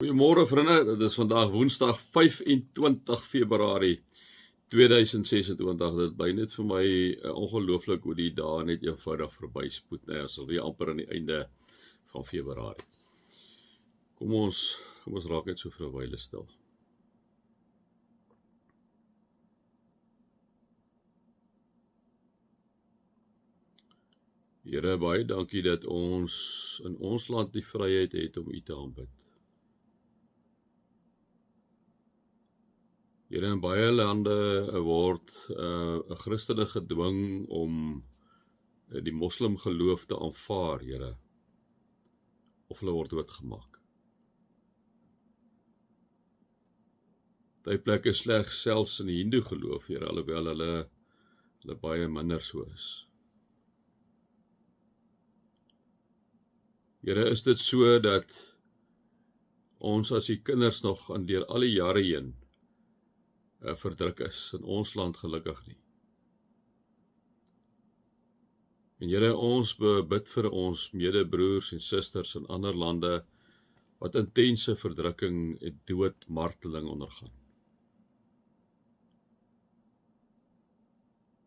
Goeiemôre vriende, dit is vandag Woensdag 25 Februarie 2026. Dit bly net vir my ongelooflik hoe die dae net eenvoudig verby spoed, nee, ons is weer amper aan die einde van Februarie. Kom ons raak net so vir 'n wyle stil. Here, baie dankie dat ons in ons land die vryheid het om U te aanbid. Here, in baie lande word 'n Christene gedwing om die moslim geloof te aanvaar, Here, of hulle word doodgemaak. Party plekke slegs selfs in die Hindoe geloof, Here, alhoewel hulle baie minder so is. Here, is dit so dat ons as die kinders nog deur al die jare heen verdruk is, in ons land gelukkig nie. En Here, ons bid vir ons medebroers en susters in ander lande wat intense verdrukking en dood, marteling ondergaan.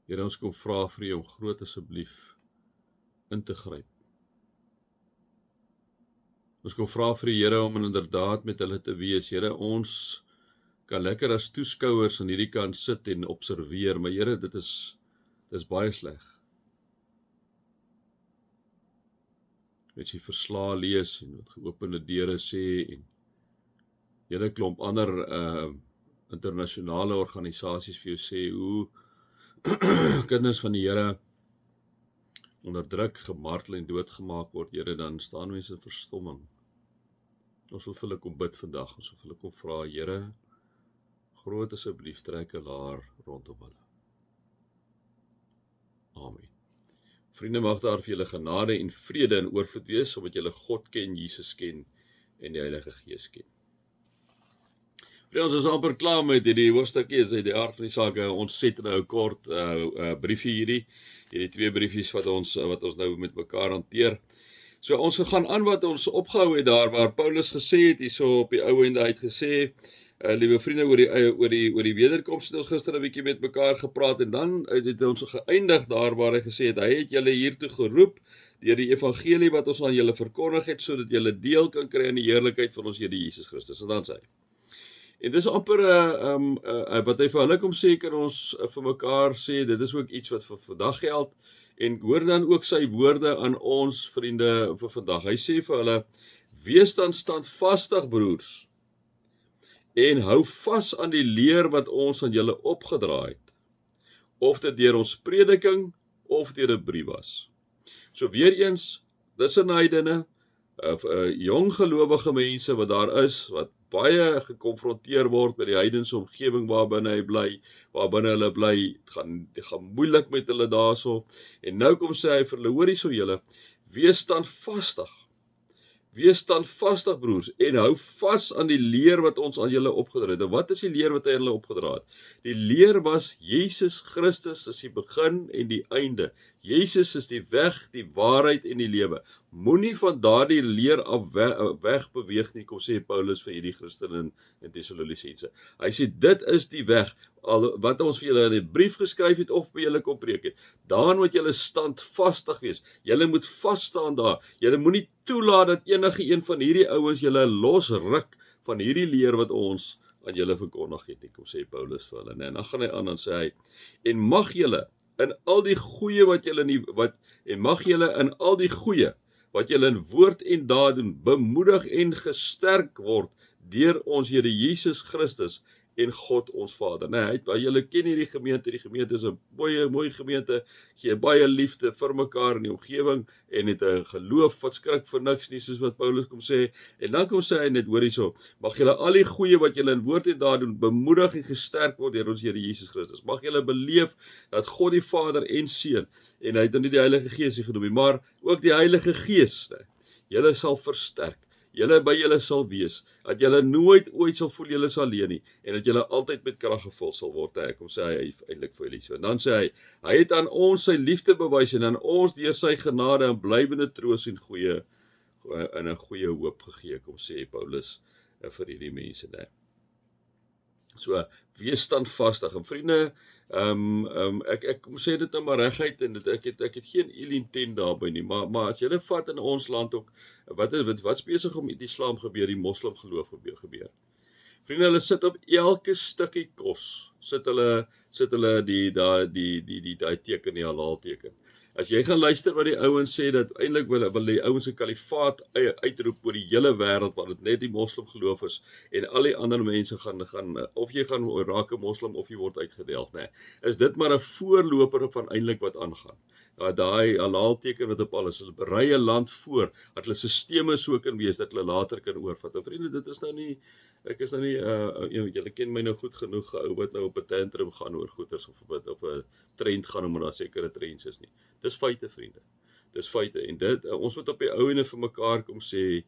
Here, ons kom vra vir U om groot asseblief in te gryp. Ons kom vra vir die Here om inderdaad met hulle te wees. Here, ons kan lekker as toeskouers aan hierdie kant sit en observeer, maar Here, dit is baie sleg. As jy verslae lees en wat geopende deure sê en Here, klomp ander internasionale organisasies vir jou sê hoe kinders van die Here onderdruk, gemartel en doodgemaak word, Here, dan staan mense in verstomming. Ons wil vir hulle kom bid vandag, ons wil vir hulle kom vra, Here, groot asseblief trek 'n laar rondom hulle. Amen. Vriende, mag daar vir julle genade en vrede en oorvloed wees, omdat julle God ken, Jesus ken en die Heilige Gees ken. Ons is amper klaar met hierdie hoofstukkie, is uit die aard van die saak, ons sit nou kort briefie hierdie 2 briefies wat ons nou met mekaar hanteer. So ons gegaan aan wat ons opgehou het daar, waar Paulus gesê het, hierso op die ou ende uit gesê, liewe vriende, oor die wederkoms het ons gister 'n bietjie met mekaar gepraat, en dan het ons geëindig daar waar hy gesê het, hy het julle hiertoe geroep, deur die evangelie wat ons aan julle verkondig het, sodat julle deel kan kry aan die heerlikheid van ons Here Jesus Christus. En dan sê hy, en dis amper wat hy vir hulle kom sê, kan ons vir mekaar sê, dit is ook iets wat vir vandag geld, en hoor dan ook sy woorde aan ons vriende vir vandag. Hy sê vir hulle, wees dan standvastig, broers, en hou vas aan die leer wat ons aan julle opgedra het, of dit deur ons prediking, of deur 'n brief was. So weer eens, dis in heidene, jong gelowige mense wat daar is, wat baie gekonfronteer word met die heidense omgewing waarbinne hulle bly, dit gaan moeilik met hulle daarso, en nou kom sê hy vir hulle, hoor hierso julle, wees standvastig broers, en hou vas aan die leer wat ons aan julle opgedra het. En wat is die leer wat hy aan hulle opgedra het? Die leer was, Jesus Christus is die begin en die einde. Jesus is die weg, die waarheid en die lewe. Moenie van daardie leer af weg beweeg nie, kom sê Paulus vir hierdie Christene in Thessalonisense. Hy sê, dit is die weg, wat ons vir julle in die brief geskryf het, of by julle kom preek het. Daarin moet julle standvastig wees. Julle moet vasstaan daar. Julle moenie toelaat dat enige een van hierdie ouens julle losruk van hierdie leer wat ons aan julle verkondig het, kom sê Paulus vir hulle. En dan gaan hy aan en sê hy, en mag julle in al die goeie wat julle in woord en daad doen, bemoedig en gesterk word deur ons Here Jesus Christus en God ons Vader. Julle ken hierdie gemeente is 'n mooi gemeente, gee baie liefde vir mekaar in die omgewing, en het 'n geloof wat skrik vir niks nie, soos wat Paulus kom sê, en dan kom sê hy net, hoor hierso, mag julle al die goeie wat julle in woord en daad doen, bemoedig en gesterk word deur ons Here Jesus Christus. Mag julle beleef dat God die Vader en Seun, en hy het nou nie die Heilige Gees genoem, maar ook die Heilige Gees, julle sal versterk, julle by julle sal wees, dat julle nooit ooit sal voel julle is alleen nie, en dat julle altyd met krag gevul sal word. Kom sê hy eintlik vir julle so. En dan sê hy het aan ons sy liefde bewys, en aan ons deur sy genade en blywende troos en 'n goeie hoop gegee, kom sê Paulus vir hierdie mense, né? So, wees standvastig. En vriende, ek sê dit nou maar reguit en ek het geen ill intent daarby nie, maar as julle vat in ons land ook, wat's besig om met die Islam gebeur, die moslim geloof gebeur. Vriende, hulle sit op elke stukkie kos, sit hulle die teken, die halal teken. As jy gaan luister wat die ouens sê, dat eintlik wil die ouens 'n kalifaat uitroep oor die hele wêreld, waar dit net die moslim geloof is, en al die ander mense gaan of jy gaan raak 'n moslim of jy word uitgedelg, né? Is dit maar 'n voorloper van eintlik wat aangaan. Daai halal teken wat op alles, hulle berei 'n land voor, dat hulle sisteme so kan wees, dat hulle later kan oorvat. En vriende, dit is nou nie, ek is nou nie, julle ken my nou goed genoeg, ou wat nou op 'n tantrum gaan oor goeders, of op 'n trend gaan, omdat daar sekere trends is nie. Dis feite, vriende. Dis feite, en dit, ons moet op die ou ene vir mekaar kom sê,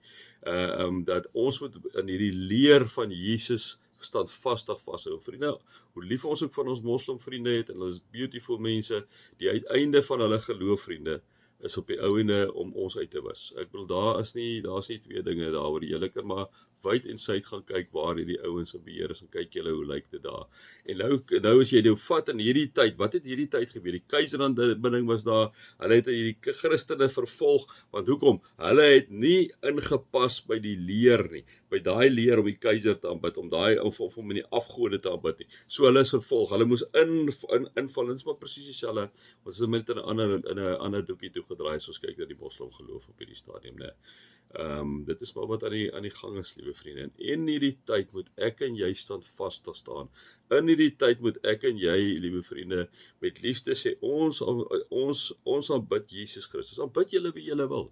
dat ons moet in hierdie leer van Jesus standvastig vashou. Vriende, hoe lief ons ook van ons moslim vriende het, en hulle is beautiful mense, die uiteinde van hulle geloof, vriende, is op die ou ene om ons uit te wis. Ek bedoel, daar's nie twee dinge daaroor. Julle kan maar wyd en suid gaan kyk waar hierdie ouens in beheer is, en kyk julle hoe lyk dit daar. En nou as jy dit vat in hierdie tyd, wat het hierdie tyd gebeur? Die keiseraanbidding was daar, hulle het hierdie Christene vervolg, want hoekom? Hulle het nie ingepas by die leer nie, by daai leer om die keiser te aanbid, om om in die afgode te aanbid nie. So hulle is vervolg, hulle moes inval, dit is maar presies dieselfde, ons het met in 'n ander doekie toe gedraai, as ons kyk na die moslim geloof op hierdie stadium, né? Dit is maar wat aan die gang is, liewe vriende. En in hierdie tyd moet ek en jy standvastig staan. In hierdie tyd moet ek en jy, liewe vriende, met liefde sê, ons aanbid Jesus Christus. Aanbid julle wie julle wil.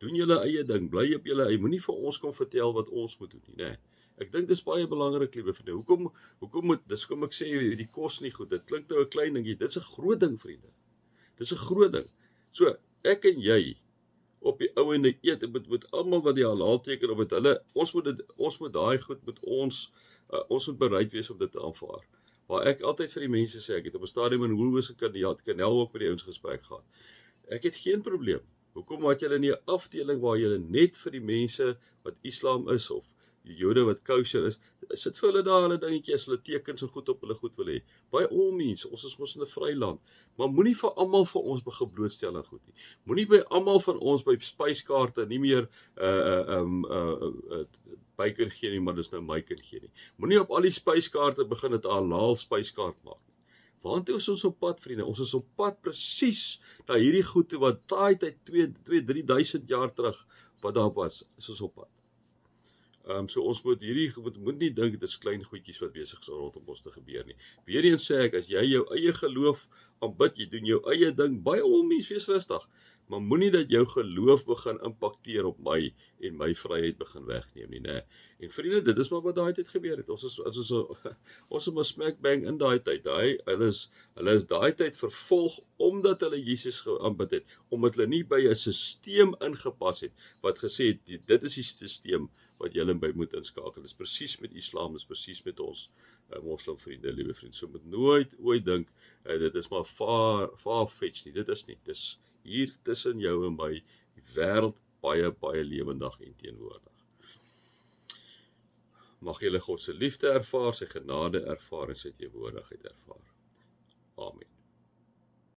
Doen julle eie ding, bly op julle eie. Moenie vir ons kom vertel wat ons moet doen nie, né? Ek dink dis baie belangrik, liewe vriende. Hoekom ek sê die kos nie goed? Dit klink nou 'n klein dingetjie. Dit's 'n groot ding, vriende. Dis 'n groot ding. So, ek en jy op die ou ende eet, met almal wat die halal teken op het, ons moet daai goed met ons moet bereid wees om dit te aanvaar. Waar ek altyd vir die mense sê, ek het op 'n stadium in Woolworths Kanel ook met die ouens gesprek gehad. Ek het geen probleem. Hoekom het julle nie 'n afdeling waar julle net vir die mense wat Islam is, of die Jode wat kosher is, sit vir hulle daar hulle dingetjies, hulle tekens en goed op hulle goed wil hê. By all means, ons is mos in 'n vry land, maar moenie vir almal van ons begin blootstel aan goed nie. Moenie by almal van ons by spyskaarte nie meer bacon gee nie, maar dis nou bacon gee nie. Moenie op al die spyskaarte begin het 'n halal spyskaart maak nie. Waantoe is ons op pad, vriende? Ons is op pad presies na hierdie goed toe wat daai tyd 2-3 jaar terug wat daar was, is ons op pad. So ons moet nie dink dit is klein goedjies wat besig is rondom ons te gebeur nie. Weereens sê ek, as jy jou eie geloof aanbid, jy doen jou eie ding, by al mens wees rustig, maar moenie dat jou geloof begin impakteer op my en my vryheid begin wegneem nie, né? En vriende, dit is maar wat daai tyd gebeur het. Ons is maar smack bang in daai tyd. Hulle is daai tyd vervolg omdat hulle Jesus aanbid het, omdat hulle nie by 'n stelsel ingepas het wat gesê het, dit is die stelsel wat julle by moet inskakel. Dit is presies met Islam, is presies met ons moslim vriende, liewe vriende. So moet nooit ooit dink, dit is maar far-fetched nie. Dit is nie. Dit is hier tussen jou en my, die wêreld baie lewendig en teenwoordig. Mag julle God se liefde ervaar, sy genade ervaar en sy teenwoordigheid ervaar. Amen.